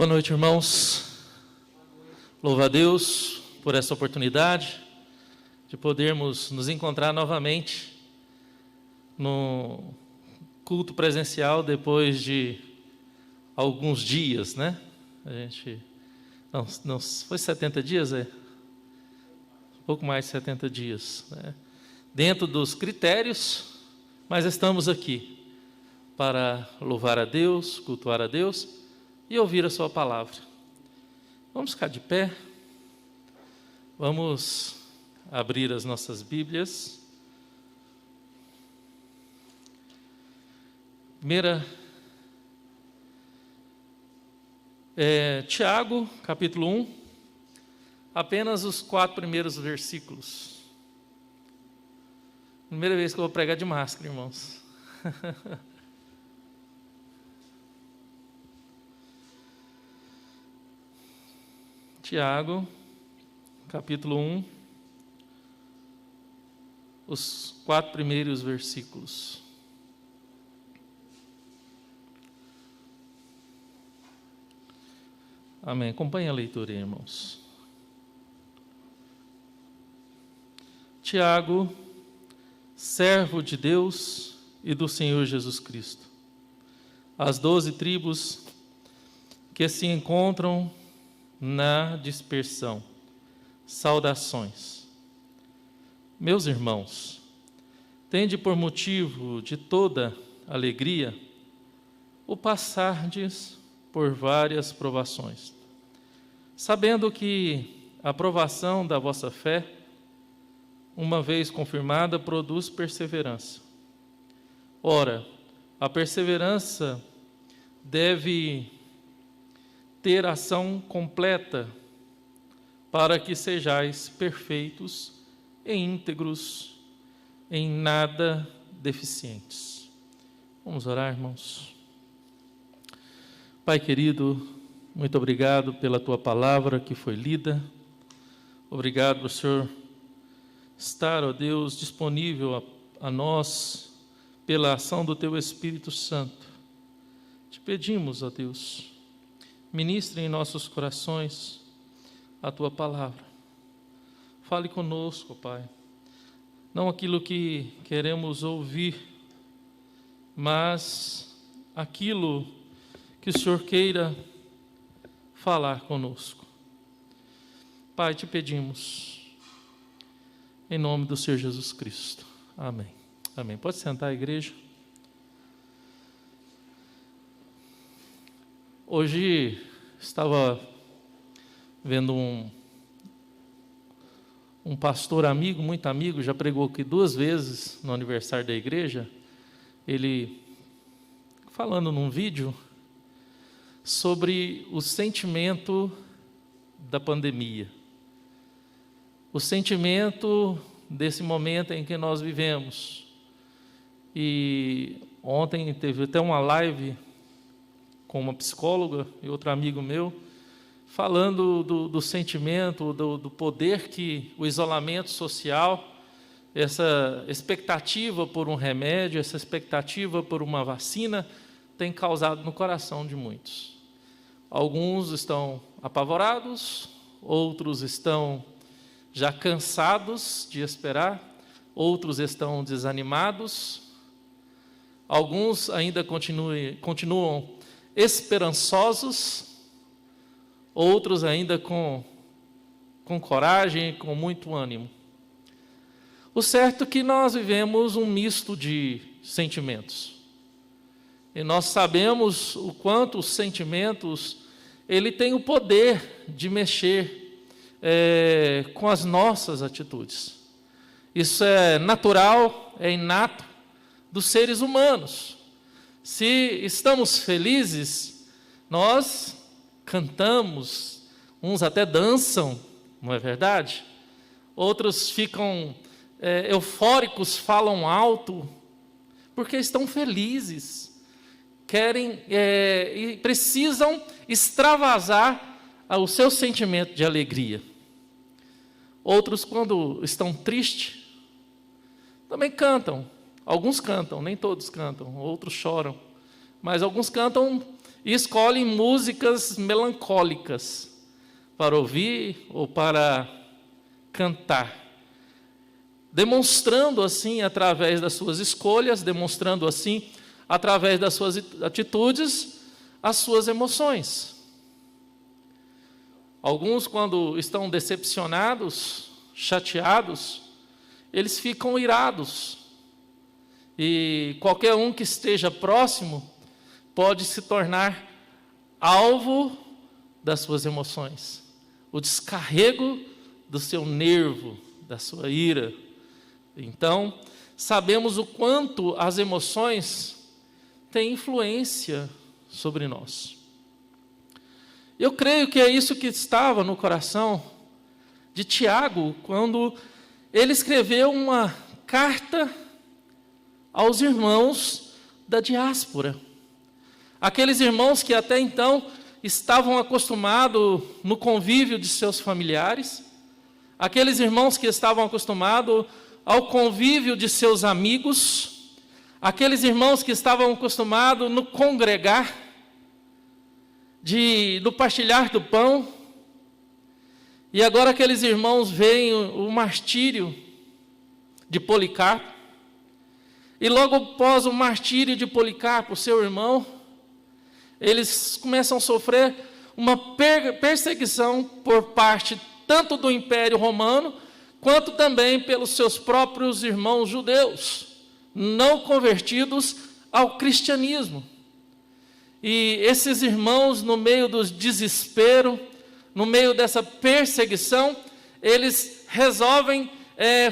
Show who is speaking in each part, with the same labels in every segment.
Speaker 1: Boa noite, irmãos. Louva a Deus por essa oportunidade de podermos nos encontrar novamente no culto presencial depois de alguns dias, né? A gente não foi 70 dias, um pouco mais de 70 dias, né? Dentro dos critérios, mas estamos aqui para louvar a Deus, cultuar a Deus e ouvir a sua palavra. Vamos ficar de pé, vamos abrir as nossas Bíblias. Tiago, capítulo 1, apenas os 4 primeiros versículos. Primeira vez que eu vou pregar de máscara, irmãos. Tiago, capítulo 1, os 4 primeiros versículos. Amém. Acompanhe a leitura, irmãos. Tiago, servo de Deus e do Senhor Jesus Cristo, as 12 tribos que se encontram na dispersão, saudações. Meus irmãos, tende por motivo de toda alegria o passardes por várias provações, sabendo que a provação da vossa fé, uma vez confirmada, produz perseverança. Ora, a perseverança deve ter ação completa, para que sejais perfeitos e íntegros, em nada deficientes. Vamos orar, irmãos. Pai querido, muito obrigado pela Tua palavra que foi lida. Obrigado por o Senhor estar, ó Deus, disponível a nós, pela ação do Teu Espírito Santo. Te pedimos, ó Deus, ministre em nossos corações a Tua palavra. Fale conosco, Pai. Não aquilo que queremos ouvir, mas aquilo que o Senhor queira falar conosco. Pai, te pedimos, em nome do Senhor Jesus Cristo. Amém. Amém. Pode sentar, igreja. Hoje estava vendo um pastor amigo, muito amigo, já pregou aqui 2 vezes no aniversário da igreja. Ele falando num vídeo sobre o sentimento da pandemia, o sentimento desse momento em que nós vivemos. E ontem teve até uma live com uma psicóloga e outro amigo meu, falando do sentimento, do poder que o isolamento social, essa expectativa por um remédio, essa expectativa por uma vacina, tem causado no coração de muitos. Alguns estão apavorados, outros estão já cansados de esperar, outros estão desanimados, alguns ainda continuam esperançosos, outros ainda com coragem, com muito ânimo. O certo é que nós vivemos um misto de sentimentos. E nós sabemos o quanto os sentimentos, ele tem o poder de mexer com as nossas atitudes. Isso é natural, é inato dos seres humanos. Se estamos felizes, nós cantamos, uns até dançam, não é verdade? Outros ficam eufóricos, falam alto, porque estão felizes, querem e precisam extravasar o seu sentimento de alegria. Outros, quando estão tristes, também cantam. Alguns cantam, nem todos cantam, outros choram. Mas alguns cantam e escolhem músicas melancólicas para ouvir ou para cantar, demonstrando assim, através das suas escolhas, demonstrando assim, através das suas atitudes, as suas emoções. Alguns, quando estão decepcionados, chateados, eles ficam irados. E qualquer um que esteja próximo pode se tornar alvo das suas emoções. O descarrego do seu nervo, da sua ira. Então, sabemos o quanto as emoções têm influência sobre nós. Eu creio que é isso que estava no coração de Tiago, quando ele escreveu uma carta aos irmãos da diáspora. Aqueles irmãos que até então estavam acostumados no convívio de seus familiares, aqueles irmãos que estavam acostumados ao convívio de seus amigos, aqueles irmãos que estavam acostumados no congregar, do partilhar do pão, e agora aqueles irmãos veem o martírio de Policarpo, e logo após o martírio de Policarpo, seu irmão, eles começam a sofrer uma perseguição por parte tanto do Império Romano, quanto também pelos seus próprios irmãos judeus, não convertidos ao cristianismo. E esses irmãos, no meio do desespero, no meio dessa perseguição, eles resolvem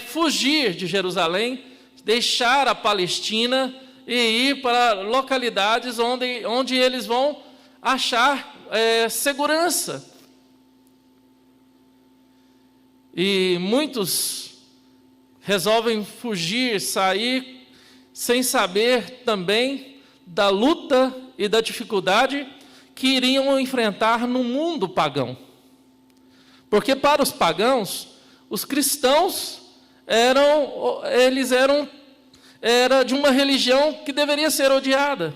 Speaker 1: fugir de Jerusalém, deixar a Palestina e ir para localidades onde eles vão achar segurança. E muitos resolvem fugir, sair, sem saber também da luta e da dificuldade que iriam enfrentar no mundo pagão. Porque para os pagãos, os cristãos era de uma religião que deveria ser odiada.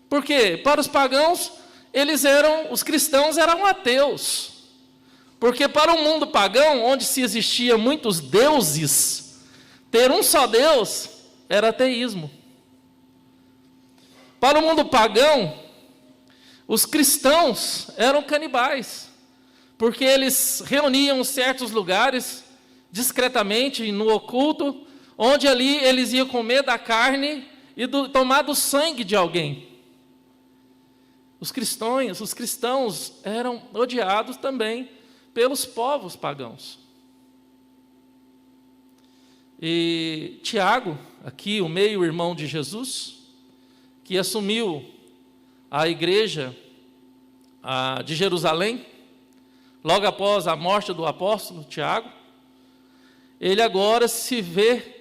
Speaker 1: Por quê? Para os pagãos, os cristãos eram ateus. Porque para o mundo pagão, onde se existia muitos deuses, ter um só Deus era ateísmo. Para o mundo pagão, os cristãos eram canibais, porque eles reuniam certos lugares, discretamente, no oculto, onde ali eles iam comer da carne e tomar do sangue de alguém. Os cristãos eram odiados também pelos povos pagãos. E Tiago, aqui o meio-irmão de Jesus, que assumiu a igreja de Jerusalém, logo após a morte do apóstolo Tiago, ele agora se vê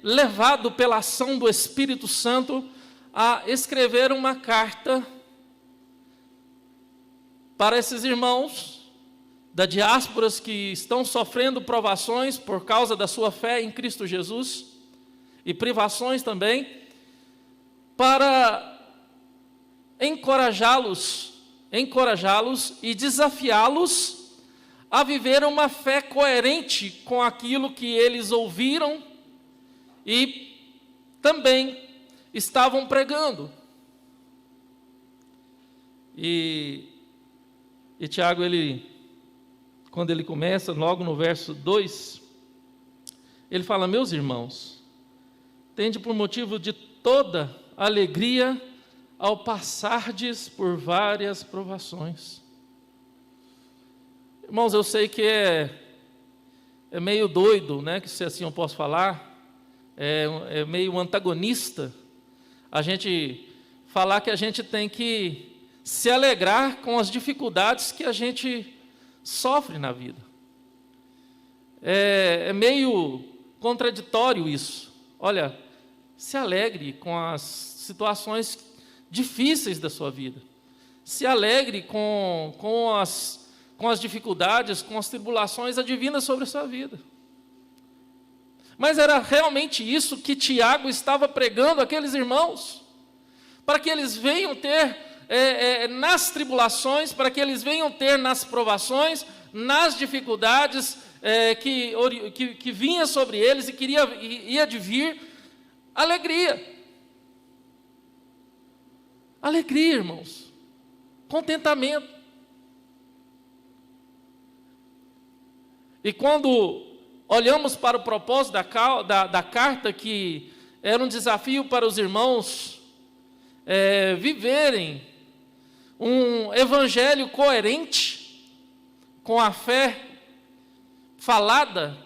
Speaker 1: levado pela ação do Espírito Santo a escrever uma carta para esses irmãos da diáspora que estão sofrendo provações por causa da sua fé em Cristo Jesus, e privações também, para encorajá-los e desafiá-los a viver uma fé coerente com aquilo que eles ouviram e também estavam pregando. E Tiago, quando ele começa, logo no verso 2, ele fala: meus irmãos, tende por motivo de toda alegria ao passardes por várias provações. Irmãos, eu sei que é meio doido, né, que se assim eu posso falar, é meio antagonista a gente falar que a gente tem que se alegrar com as dificuldades que a gente sofre na vida. É meio contraditório isso. Olha, se alegre com as situações difíceis da sua vida. Se alegre com as dificuldades, com as tribulações advindas sobre a sua vida. Mas era realmente isso que Tiago estava pregando àqueles irmãos. para que eles venham ter nas tribulações, para que eles venham ter nas provações, nas dificuldades que vinha sobre eles e ia de vir, alegria. Alegria, irmãos, contentamento. E quando olhamos para o propósito da carta, que era um desafio para os irmãos viverem um evangelho coerente com a fé falada,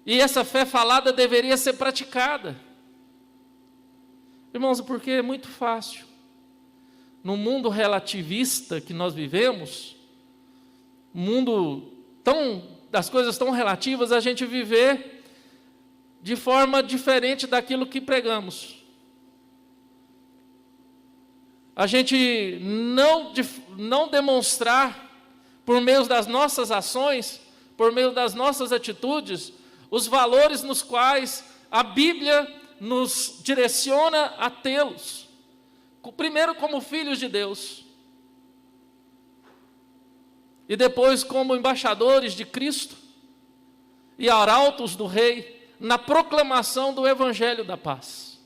Speaker 1: e essa fé falada deveria ser praticada. Irmãos, porque é muito fácil, no mundo relativista que nós vivemos, mundo das coisas tão relativas, a gente viver de forma diferente daquilo que pregamos. A gente não demonstrar, por meio das nossas ações, por meio das nossas atitudes, os valores nos quais a Bíblia nos direciona a tê-los. Primeiro como filhos de Deus, e depois como embaixadores de Cristo e arautos do Rei, na proclamação do Evangelho da paz,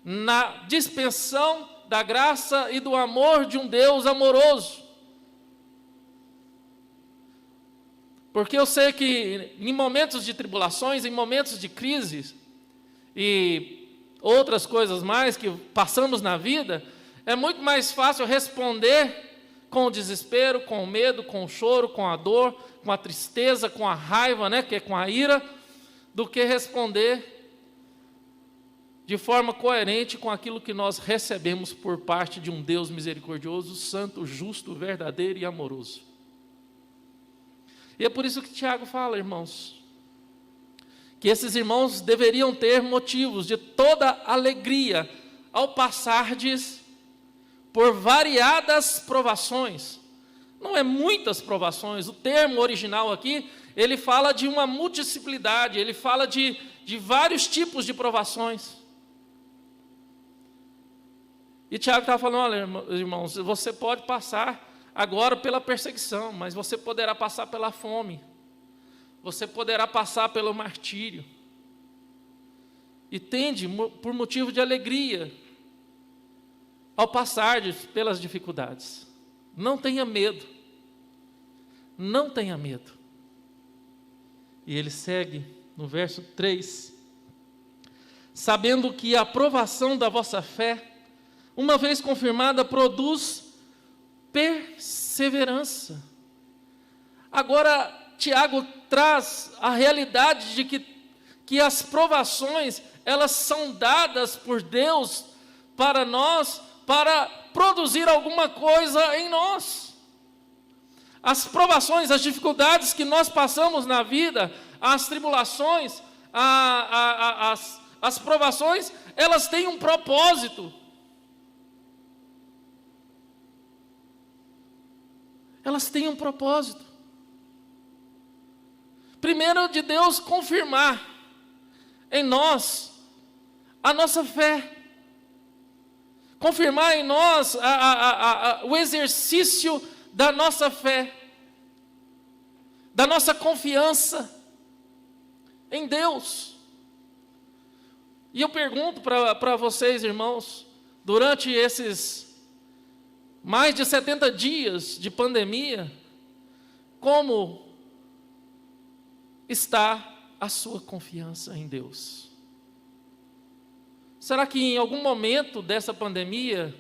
Speaker 1: na dispensação da graça e do amor de um Deus amoroso. Porque eu sei que em momentos de tribulações, em momentos de crises e outras coisas mais que passamos na vida, é muito mais fácil responder com o desespero, com o medo, com o choro, com a dor, com a tristeza, com a raiva, que é com a ira, do que responder de forma coerente com aquilo que nós recebemos por parte de um Deus misericordioso, santo, justo, verdadeiro e amoroso. E é por isso que Tiago fala, irmãos, que esses irmãos deveriam ter motivos de toda alegria ao passardes por variadas provações. Não é muitas provações, o termo original aqui, ele fala de uma multiplicidade, ele fala de vários tipos de provações. E Tiago está falando, olha, irmãos, você pode passar agora pela perseguição, mas você poderá passar pela fome, você poderá passar pelo martírio, e tende por motivo de alegria ao passar pelas dificuldades. Não tenha medo, não tenha medo. E ele segue no verso 3, sabendo que a aprovação da vossa fé, uma vez confirmada, produz perseverança. Agora, Tiago traz a realidade de que as provações, elas são dadas por Deus para nós, para produzir alguma coisa em nós. As provações, as dificuldades que nós passamos na vida, as tribulações, as provações, elas têm um propósito. Elas têm um propósito. Primeiro, de Deus confirmar em nós a nossa fé. Confirmar em nós o exercício da nossa fé, da nossa confiança em Deus. E eu pergunto para vocês, irmãos, durante esses mais de 70 dias de pandemia, como está a sua confiança em Deus? Será que em algum momento dessa pandemia,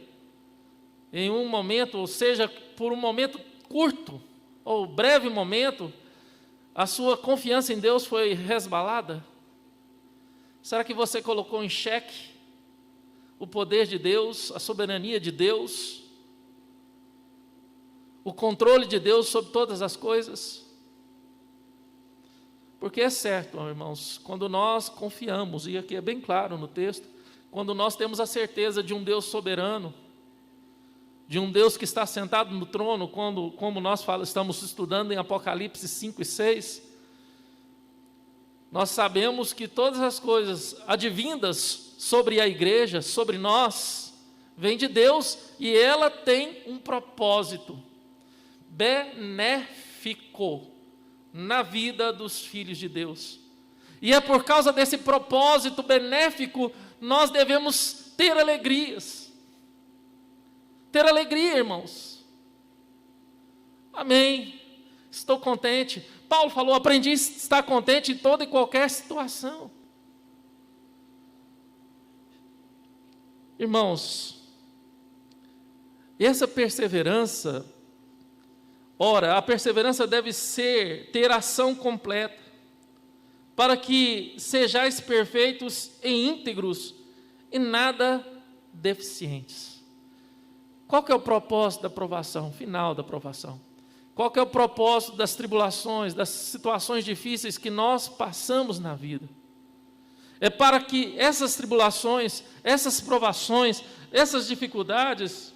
Speaker 1: em um momento, ou seja, por um momento curto, ou breve momento, a sua confiança em Deus foi resbalada? Será que você colocou em xeque o poder de Deus, a soberania de Deus, o controle de Deus sobre todas as coisas? Porque é certo, irmãos, quando nós confiamos, e aqui é bem claro no texto, quando nós temos a certeza de um Deus soberano, de um Deus que está sentado no trono, como nós estamos estudando em Apocalipse 5 e 6, nós sabemos que todas as coisas advindas sobre a igreja, sobre nós, vem de Deus e ela tem um propósito benéfico na vida dos filhos de Deus. E é por causa desse propósito benéfico, nós devemos ter alegrias. Ter alegria, irmãos. Amém. Estou contente. Paulo falou, aprendi a estar contente em toda e qualquer situação. Irmãos, essa perseverança, ora, a perseverança deve ter ação completa, para que sejais perfeitos e íntegros e nada deficientes. Qual que é o propósito da provação, final da provação? Qual que é o propósito das tribulações, das situações difíceis que nós passamos na vida? É para que essas tribulações, essas provações, essas dificuldades,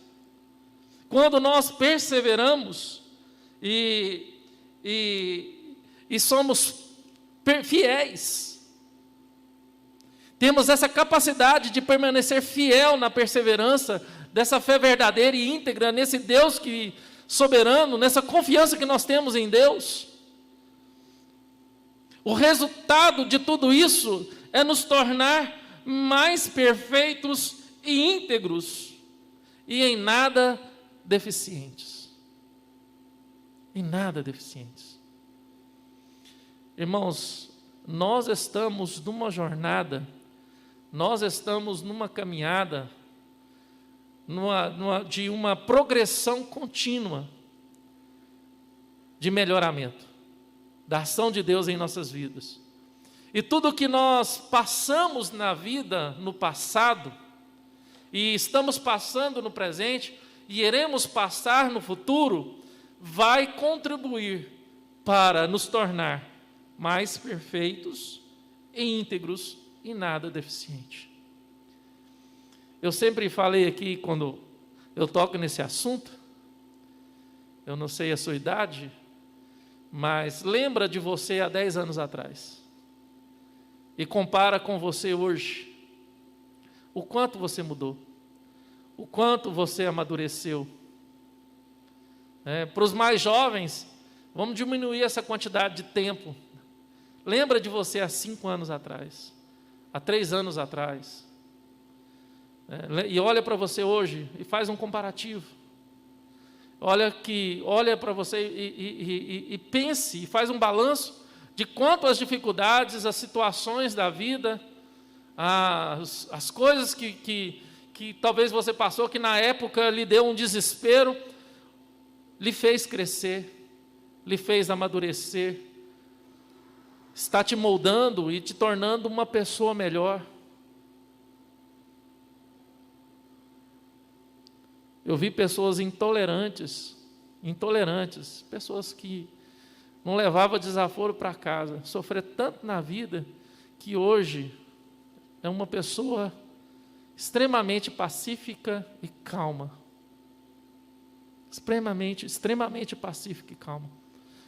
Speaker 1: quando nós perseveramos e somos fiéis, temos essa capacidade de permanecer fiel na perseverança, dessa fé verdadeira e íntegra nesse Deus soberano, nessa confiança que nós temos em Deus. O resultado de tudo isso é nos tornar mais perfeitos e íntegros e em nada deficientes. Em nada deficientes. Irmãos, nós estamos numa jornada, nós estamos numa caminhada, de uma progressão contínua de melhoramento, da ação de Deus em nossas vidas. E tudo que nós passamos na vida no passado, e estamos passando no presente, e iremos passar no futuro, vai contribuir para nos tornar mais perfeitos e íntegros e nada deficiente. Eu sempre falei aqui, quando eu toco nesse assunto, eu não sei a sua idade, mas lembra de você há 10 anos atrás e compara com você hoje, o quanto você mudou, o quanto você amadureceu. Para os mais jovens, vamos diminuir essa quantidade de tempo. Lembra de você há 5 anos atrás, há 3 anos atrás, e olha para você hoje e faz um comparativo. Olha para você e pense e faz um balanço de quanto as dificuldades, as situações da vida, as coisas que talvez você passou, que na época lhe deu um desespero, lhe fez crescer, lhe fez amadurecer, está te moldando e te tornando uma pessoa melhor. Eu vi pessoas intolerantes, pessoas que não levavam desaforo para casa, sofrer tanto na vida, que hoje é uma pessoa extremamente pacífica e calma. Extremamente pacífica e calma.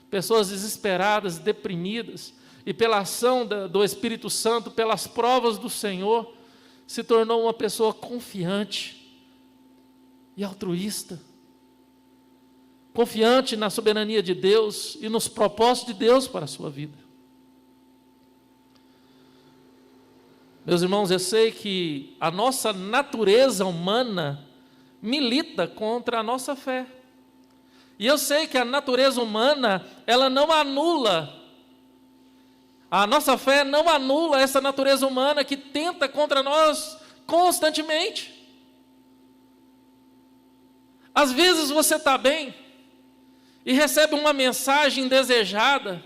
Speaker 1: Pessoas desesperadas, deprimidas, e pela ação do Espírito Santo, pelas provas do Senhor, se tornou uma pessoa confiante e altruísta, confiante na soberania de Deus e nos propósitos de Deus para a sua vida. Meus irmãos, eu sei que a nossa natureza humana milita contra a nossa fé. E eu sei que a natureza humana, ela não anula, a nossa fé não anula essa natureza humana que tenta contra nós constantemente. Às vezes você está bem e recebe uma mensagem indesejada,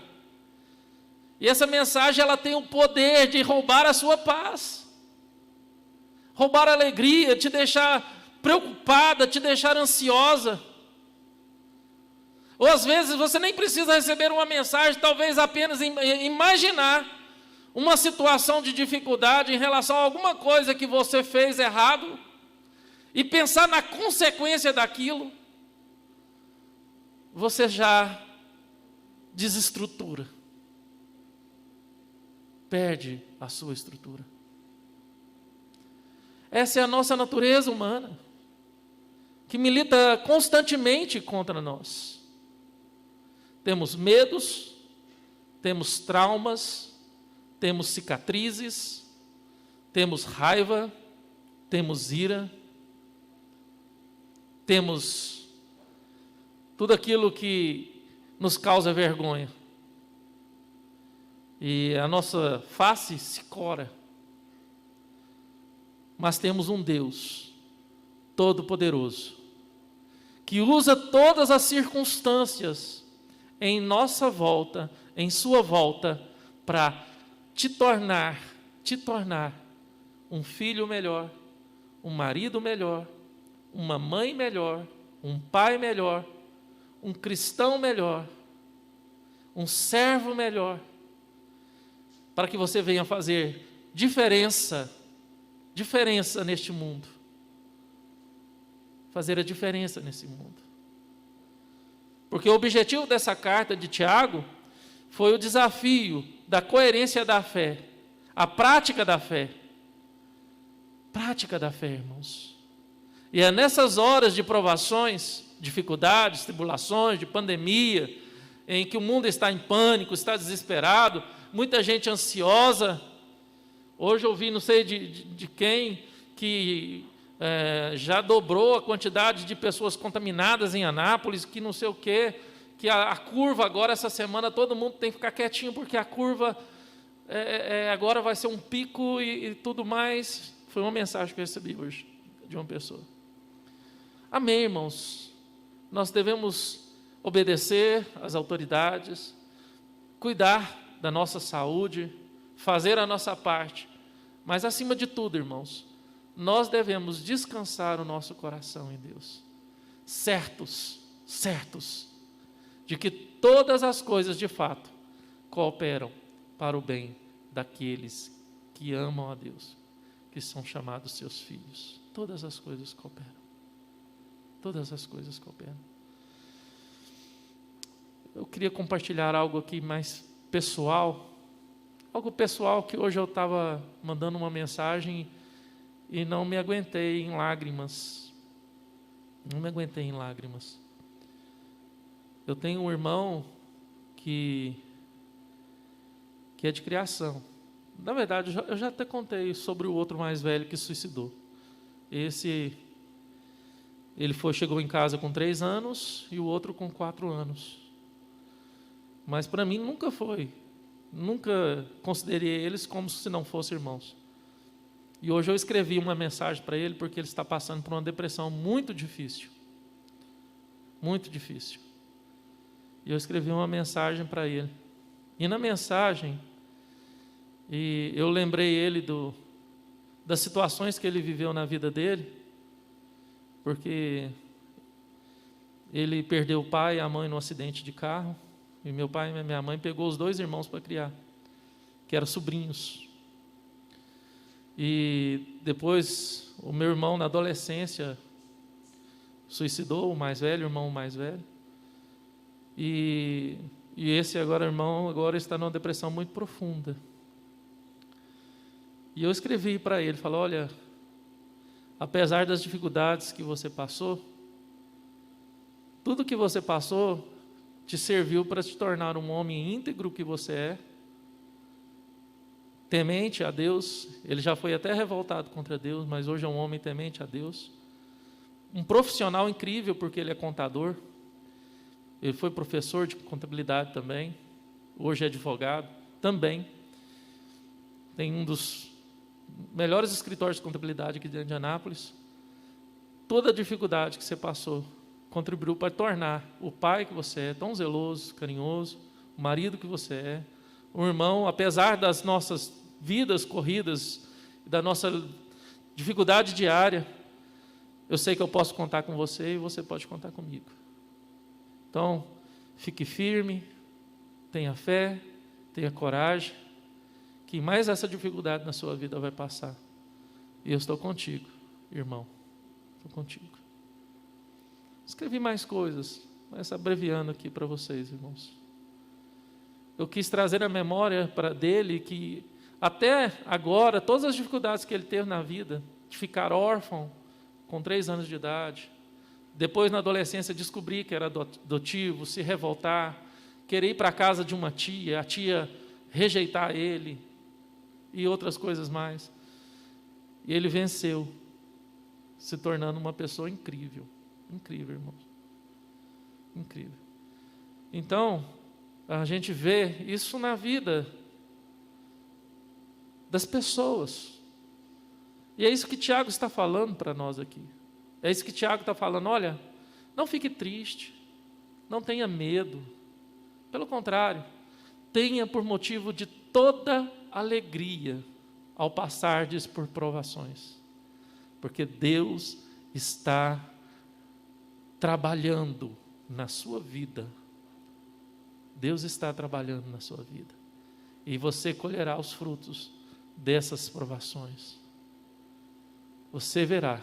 Speaker 1: e essa mensagem ela tem o poder de roubar a sua paz, roubar a alegria, te deixar preocupada, te deixar ansiosa. Ou às vezes você nem precisa receber uma mensagem, talvez apenas imaginar uma situação de dificuldade em relação a alguma coisa que você fez errado, e pensar na consequência daquilo, você já desestrutura, perde a sua estrutura. Essa é a nossa natureza humana. que milita constantemente contra nós. Temos medos, temos traumas, temos cicatrizes, temos raiva, temos ira, temos tudo aquilo que nos causa vergonha. E a nossa face se cora. Mas temos um Deus todo-poderoso, que usa todas as circunstâncias em nossa volta, em sua volta, para te tornar um filho melhor, um marido melhor, uma mãe melhor, um pai melhor, um cristão melhor, um servo melhor, para que você venha fazer diferença neste mundo. Fazer a diferença nesse mundo. Porque o objetivo dessa carta de Tiago foi o desafio da coerência da fé, a prática da fé. Prática da fé, irmãos. E é nessas horas de provações, dificuldades, tribulações, de pandemia, em que o mundo está em pânico, está desesperado, muita gente ansiosa. Hoje eu vi, não sei de quem, que já dobrou a quantidade de pessoas contaminadas em Anápolis, que não sei o quê, que a curva agora, essa semana, todo mundo tem que ficar quietinho, porque a curva agora vai ser um pico e tudo mais. Foi uma mensagem que eu recebi hoje, de uma pessoa. Amém, irmãos. Nós devemos obedecer às autoridades, cuidar da nossa saúde, fazer a nossa parte. Mas, acima de tudo, irmãos, nós devemos descansar o nosso coração em Deus, certos de que todas as coisas, de fato, cooperam para o bem daqueles que amam a Deus, que são chamados seus filhos. Todas as coisas cooperam. Todas as coisas cooperam. Eu queria compartilhar algo aqui mais pessoal, algo pessoal que hoje eu estava mandando uma mensagem e não me aguentei em lágrimas. Não me aguentei em lágrimas. Eu tenho um irmão que é de criação. Na verdade, eu já até contei sobre o outro mais velho que se suicidou. Ele chegou em casa com 3 anos e o outro com 4 anos. Mas para mim nunca considerei eles como se não fossem irmãos. E hoje eu escrevi uma mensagem para ele, porque ele está passando por uma depressão muito difícil. Muito difícil. E eu escrevi uma mensagem para ele. E na mensagem, eu lembrei ele das situações que ele viveu na vida dele, porque ele perdeu o pai e a mãe num acidente de carro, e meu pai e minha mãe pegou os 2 irmãos para criar, que eram sobrinhos. E depois o meu irmão, na adolescência, suicidou, o irmão mais velho. E esse irmão está numa depressão muito profunda. E eu escrevi para ele, falei: olha, apesar das dificuldades que você passou, tudo que você passou te serviu para te tornar um homem íntegro que você é, temente a Deus. Ele já foi até revoltado contra Deus, mas hoje é um homem temente a Deus. Um profissional incrível, porque ele é contador. Ele foi professor de contabilidade também. Hoje é advogado também. Tem um dos melhores escritórios de contabilidade aqui de Anápolis. Toda a dificuldade que você passou contribuiu para tornar o pai que você é, tão zeloso, carinhoso, o marido que você é, o irmão, apesar das nossas vidas corridas, da nossa dificuldade diária, eu sei que eu posso contar com você e você pode contar comigo. Então, fique firme, tenha fé, tenha coragem, que mais essa dificuldade na sua vida vai passar. E eu estou contigo, irmão. Estou contigo. Escrevi mais coisas, mas abreviando aqui para vocês, irmãos. Eu quis trazer a memória dele que, até agora, todas as dificuldades que ele teve na vida, de ficar órfão com 3 anos de idade, Depois, na adolescência, descobrir que era adotivo, se revoltar, querer ir para a casa de uma tia, a tia rejeitar ele e outras coisas mais. E ele venceu, se tornando uma pessoa incrível. Incrível, irmãos. Incrível. Então, a gente vê isso na vida das pessoas. E é isso que Tiago está falando para nós aqui. É isso que Tiago está falando. Olha, não fique triste, não tenha medo. Pelo contrário, tenha por motivo de toda alegria ao passardes por provações. Porque Deus está trabalhando na sua vida. Deus está trabalhando na sua vida. E você colherá os frutos dessas provações. Você verá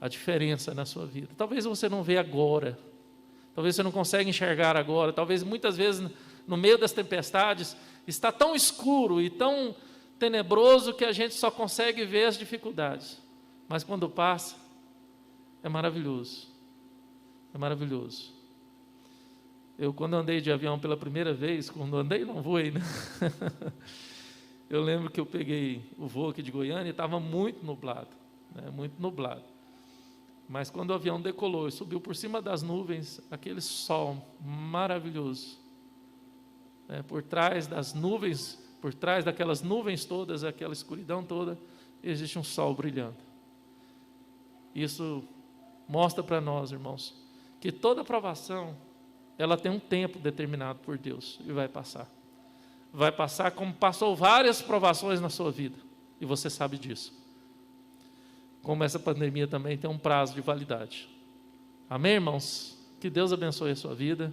Speaker 1: a diferença na sua vida. Talvez você não vê agora. Talvez você não consiga enxergar agora. Talvez muitas vezes no meio das tempestades está tão escuro e tão tenebroso que a gente só consegue ver as dificuldades. Mas quando passa, é maravilhoso. É maravilhoso. Eu, quando andei de avião pela primeira vez, quando andei, não voei, né? Eu lembro que eu peguei o voo aqui de Goiânia e estava muito nublado, né? Muito nublado. Mas quando o avião decolou e subiu por cima das nuvens, aquele sol maravilhoso, né? Por trás das nuvens, por trás daquelas nuvens todas, aquela escuridão toda, existe um sol brilhando. Isso mostra para nós, irmãos, que toda provação, ela tem um tempo determinado por Deus e vai passar. Vai passar como passou várias provações na sua vida, e você sabe disso. Como essa pandemia também tem um prazo de validade. Amém, irmãos? Que Deus abençoe a sua vida.